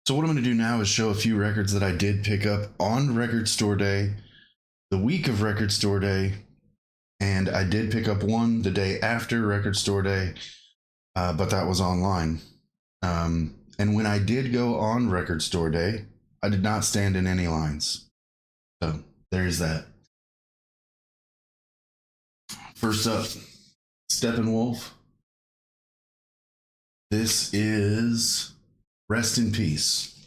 So what I'm going to do now is show a few records that I did pick up on Record Store Day, the week of Record Store Day, and I did pick up one the day after Record Store Day, but that was online. And when I did go on Record Store Day, I did not stand in any lines. So there's that. First up, Steppenwolf. This is Rest in Peace.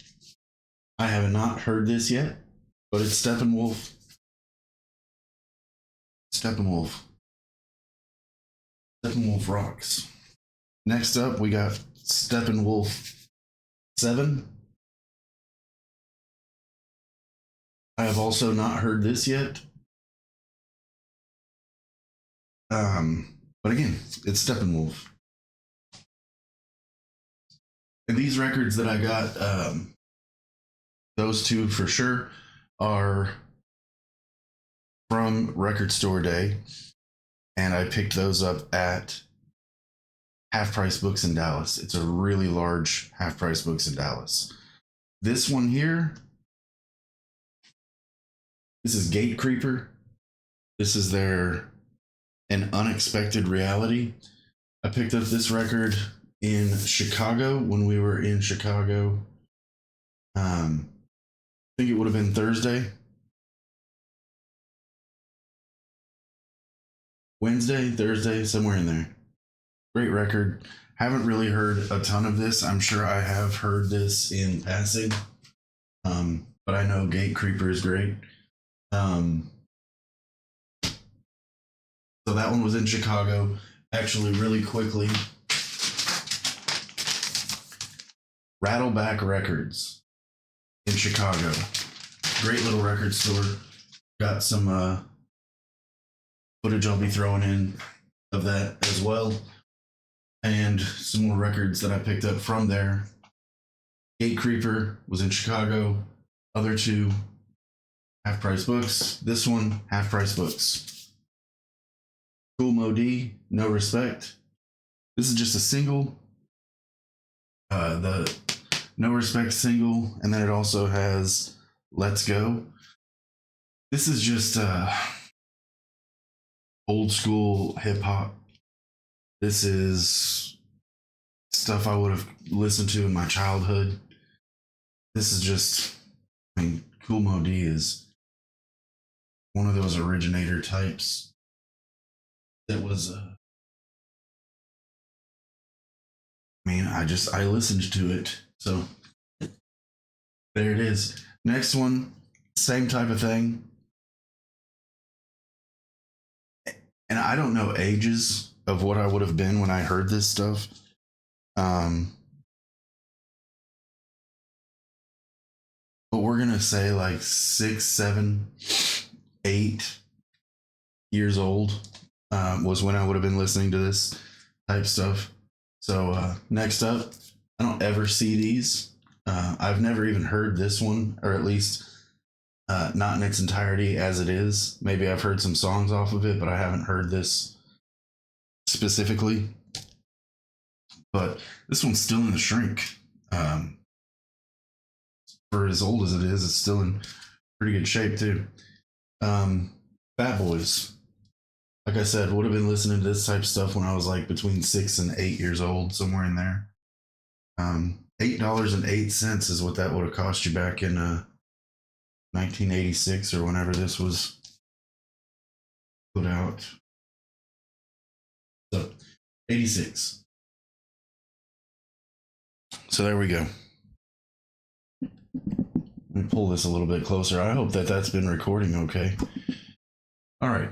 I have not heard this yet, but it's Steppenwolf. Steppenwolf. Steppenwolf rocks. Next up, we got Steppenwolf 7. I have also not heard this yet. But again, it's Steppenwolf. And these records that I got, those two for sure, are from Record Store Day. And I picked those up at Half Price Books in Dallas. It's a really large Half Price Books in Dallas. This one here, this is Gate Creeper. This is their An Unexpected Reality. I picked up this record in Chicago when we were in Chicago. I think it would have been Thursday. Wednesday, Thursday, somewhere in there. Great record. Haven't really heard a ton of this. I'm sure I have heard this in passing. But I know Gate Creeper is great. So that one was in Chicago. Actually, really quickly, Rattleback Records in Chicago. Great little record store. Got some footage I'll be throwing in of that as well. And some more records that I picked up from there. Gate Creeper was in Chicago. Other two, Half Price Books. This one, Half Price Books. Cool Mo D, No Respect. This is just a single. The No Respect single, and then it also has Let's Go. This is just old school hip hop. This is stuff I would have listened to in my childhood. This is just, I mean, Cool Mo D is one of those originator types that was, I listened to it. So there it is. Next one, same type of thing. And I don't know ages of what I would have been when I heard this stuff. But we're going to say like 6, 7, 8 years old was when I would have been listening to this type stuff. So next up, I don't ever see these. I've never even heard this one, or at least not in its entirety as it is. Maybe I've heard some songs off of it, but I haven't heard this specifically. But this one's still in the shrink. For as old as it is, it's still in pretty good shape too. Bad Boys. Like I said, would have been listening to this type of stuff when I was like between 6 and 8 years old, somewhere in there. $8.08 is what that would have cost you back in 1986 or whenever this was put out. So 86. So there we go. Let me pull this a little bit closer. I hope that that's been recording okay. All right.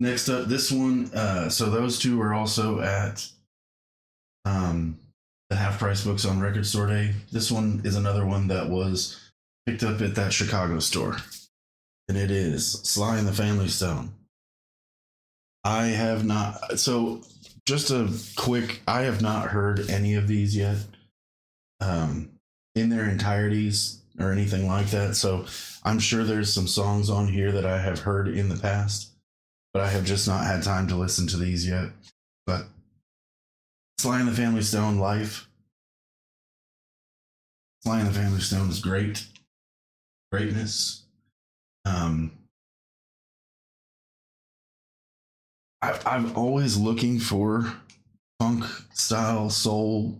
Next up, this one. So those two are also at the Half Price Books on Record Store Day. This one is another one that was picked up at that Chicago store. And it is Sly and the Family Stone. I have not. So just a quick, I have not heard any of these yet in their entireties or anything like that. So I'm sure there's some songs on here that I have heard in the past, but I have just not had time to listen to these yet. But Sly and the Family Stone, Life. Sly and the Family Stone is great. Greatness. Um, I'm always looking for funk style soul.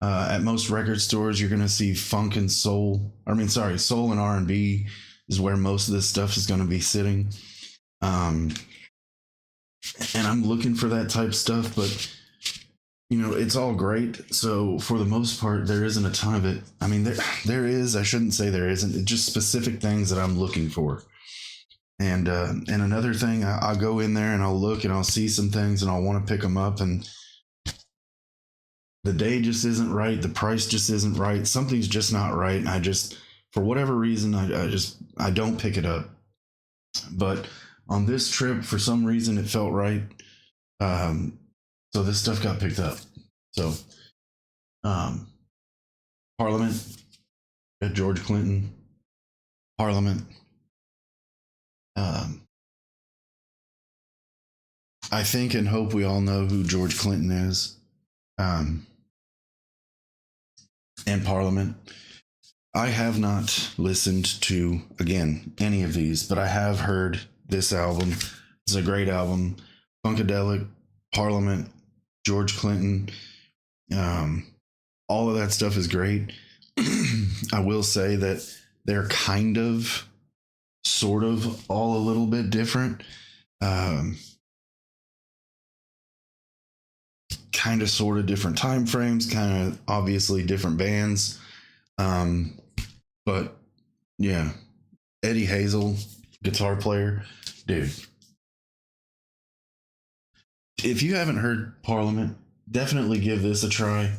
At most record stores, you're gonna see funk and soul. I mean, sorry, soul and R&B is where most of this stuff is gonna be sitting. Um, and I'm looking for that type stuff, but it's all great. So for the most part, there isn't a ton of it. I mean, there is. I shouldn't say there isn't. It's just specific things that I'm looking for. And another thing, I'll go in there and I'll look and I'll see some things and I'll want to pick them up, and the day just isn't right. The price just isn't right. Something's just not right, and I just, for whatever reason, I don't pick it up. But on this trip, for some reason, it felt right. Um, so this stuff got picked up. So, um, Parliament, George Clinton, Parliament. Um, I think and hope we all know who George Clinton is. And Parliament. I have not listened to, again, any of these, but I have heard this album. It's a great album. Funkadelic, Parliament, George Clinton. All of that stuff is great. I will say that they're kind of, sort of, all a little bit different. Kind of, sort of different time frames, kind of obviously different bands. But yeah, Eddie Hazel, guitar player, dude. If you haven't heard Parliament, definitely give this a try.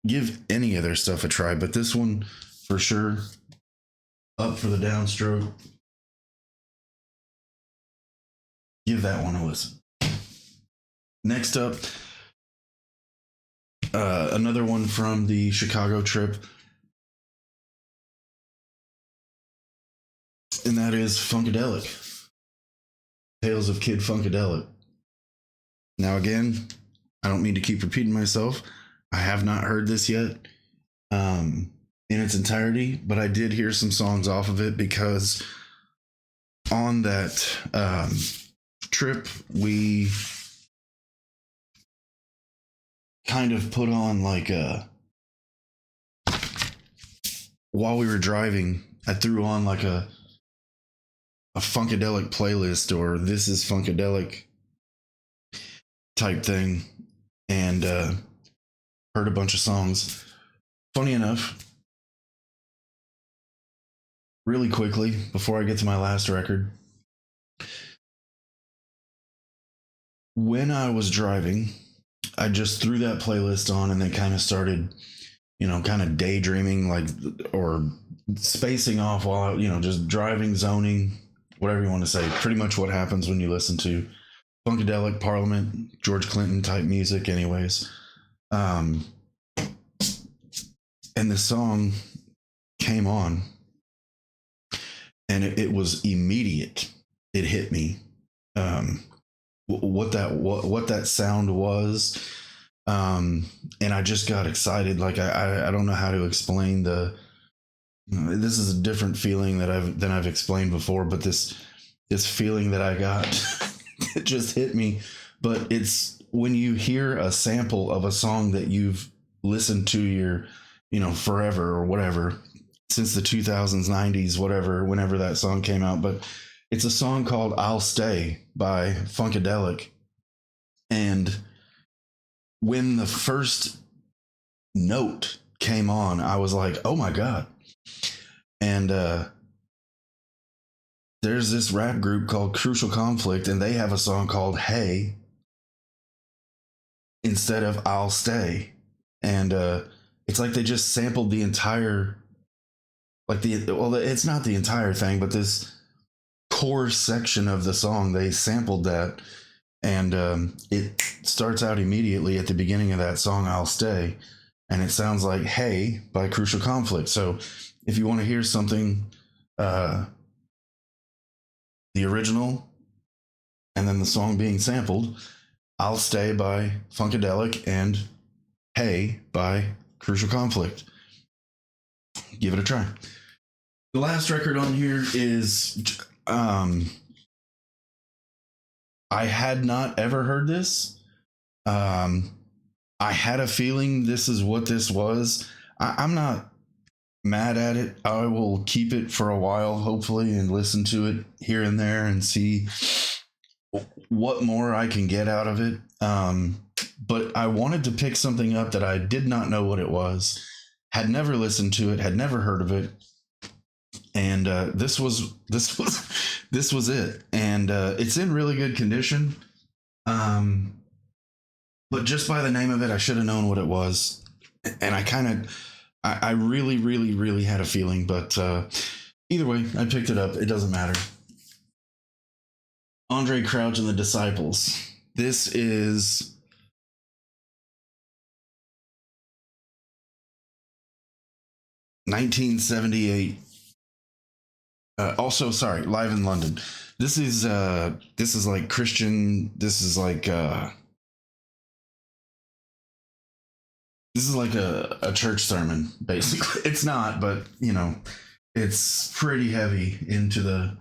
Give any of their stuff a try, but this one for sure, up for the downstroke. Give that one a listen. Next up, another one from the Chicago trip, and that is Funkadelic. Tales of Kid Funkadelic. Now, again, I don't mean to keep repeating myself. I have not heard this yet in its entirety, but I did hear some songs off of it because on that trip, we kind of put on like while we were driving, I threw on like a Funkadelic playlist, or This Is Funkadelic type thing, and heard a bunch of songs. Funny enough, really quickly, before I get to my last record, when I was driving, I just threw that playlist on and then kind of started, kind of daydreaming, like, or spacing off while I, just driving, zoning, whatever you want to say. Pretty much what happens when you listen to Funkadelic, Parliament, George Clinton type music, anyways. And the song came on, and it was immediate. It hit me. What that sound was, and I just got excited. Like I don't know how to explain the. This is a different feeling than I've explained before, but this feeling that I got, it just hit me. But it's when you hear a sample of a song that you've listened to your, forever or whatever, since the 2000s, 90s, whatever, whenever that song came out. But it's a song called I'll Stay by Funkadelic. And when the first note came on, I was like, oh my God. And there's this rap group called Crucial Conflict, and they have a song called Hey instead of I'll Stay. And it's like they just sampled the entire, it's not the entire thing, but this core section of the song, they sampled that. And it starts out immediately at the beginning of that song, I'll Stay. And it sounds like Hey by Crucial Conflict. So if you want to hear something, the original and then the song being sampled, I'll Stay by Funkadelic and Hey by Crucial Conflict. give it a try. The last record on here is I had not ever heard this. I had a feeling this is what this was. I'm not mad at it. I will keep it for a while, hopefully, and listen to it here and there and see what more I can get out of it. But I wanted to pick something up that I did not know what it was, had never listened to it, had never heard of it, and this was it. And it's in really good condition. But just by the name of it, I should have known what it was, and I really, really, really had a feeling. But either way, I picked it up. It doesn't matter. Andre Crouch and the Disciples. This is (1978). Also, sorry, live in London. This is like Christian. This is like a church sermon, basically. It's not, but you know, it's pretty heavy into the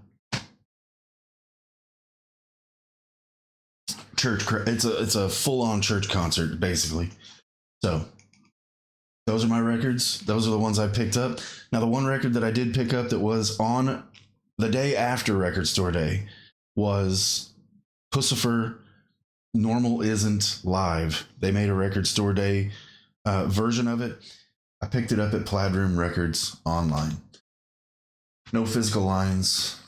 church. It's a full on church concert, basically. So those are my records. Those are the ones I picked up. Now, the one record that I did pick up that was on the day after Record Store Day was Pussifer Normal Isn't Live. They made a Record Store Day version of it. I picked it up at Plaid Room Records online. No physical lines.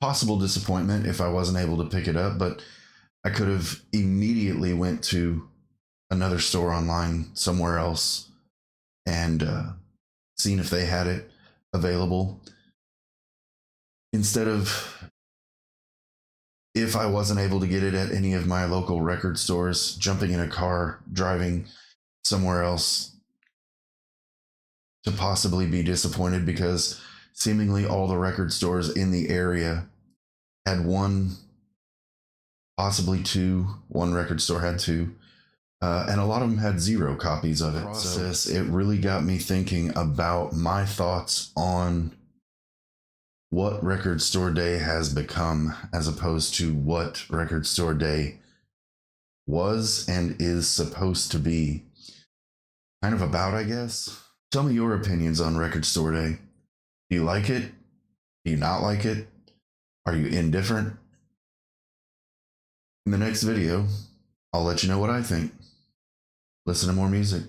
Possible disappointment if I wasn't able to pick it up, but I could have immediately went to another store online somewhere else and seen if they had it available, instead of, if I wasn't able to get it at any of my local record stores, jumping in a car, driving somewhere else to possibly be disappointed because seemingly all the record stores in the area had one, possibly two. One record store had two. And a lot of them had 0 copies of it. So it really got me thinking about my thoughts on what Record Store Day has become, as opposed to what Record Store Day was and is supposed to be. Kind of about, I guess. Tell me your opinions on Record Store Day. Do you like it? Do you not like it? Are you indifferent? In the next video, I'll let you know what I think. Listen to more music.